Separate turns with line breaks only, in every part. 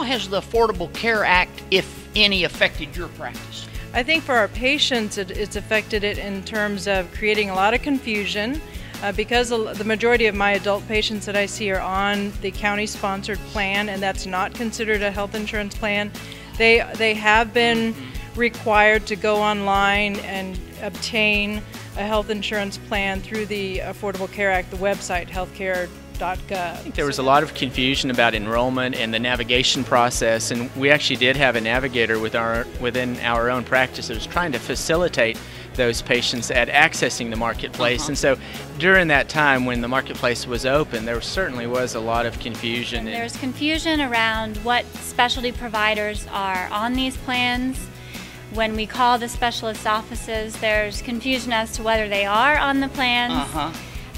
has the Affordable Care Act, if any, affected your practice?
I think for our patients, it's affected it in terms of creating a lot of confusion. Because the majority of my adult patients that I see are on the county-sponsored plan, and that's not considered a health insurance plan, they have been required to go online and obtain a health insurance plan through the Affordable Care Act, the website, healthcare.gov.
I think there was a lot of confusion about enrollment and the navigation process, and we actually did have a navigator within our own practice that was trying to facilitate those patients at accessing the marketplace. And so during that time when the marketplace was open, there certainly was a lot of confusion.
And there's confusion around what specialty providers are on these plans. When we call the specialist offices, there's confusion as to whether they are on the plans.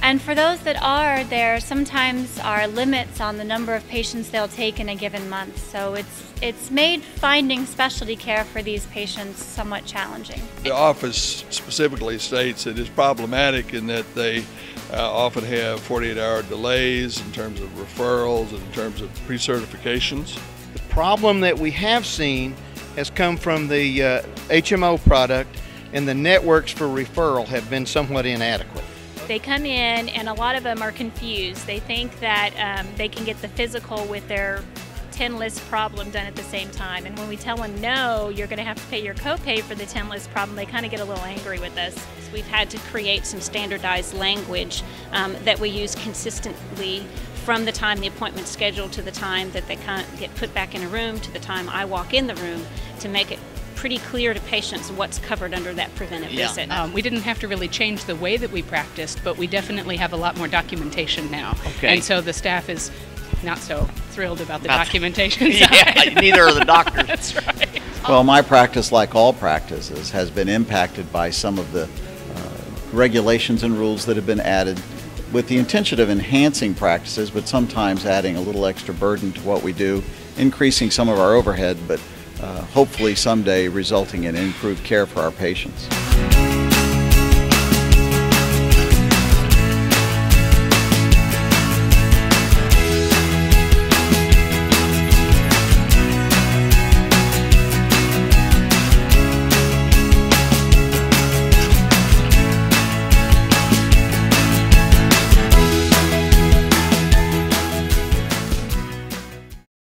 And for those that are, there sometimes are limits on the number of patients they'll take in a given month. So it's made finding specialty care for these patients somewhat challenging.
The office specifically states that it's problematic in that they often have 48-hour delays in terms of referrals and in terms of pre-certifications.
The problem that we have seen has come from the HMO product, and the networks for referral have been somewhat inadequate.
They come in and a lot of them are confused. They think that they can get the physical with their 10-list problem done at the same time. And when we tell them, no, you're going to have to pay your copay for the 10-list problem, they kind of get a little angry with us.
So we've had to create some standardized language that we use consistently from the time the appointment's scheduled to the time that they get put back in a room to the time I walk in the room, to make it pretty clear to patients what's covered under that preventive visit.
We didn't have to really change the way that we practiced, but we definitely have a lot more documentation now. And so the staff is not so thrilled about the documentation side.
Yeah, neither are the doctors.
That's right.
Well, my practice, like all practices, has been impacted by some of the regulations and rules that have been added with the intention of enhancing practices, but sometimes adding a little extra burden to what we do, increasing some of our overhead, but hopefully someday resulting in improved care for our patients.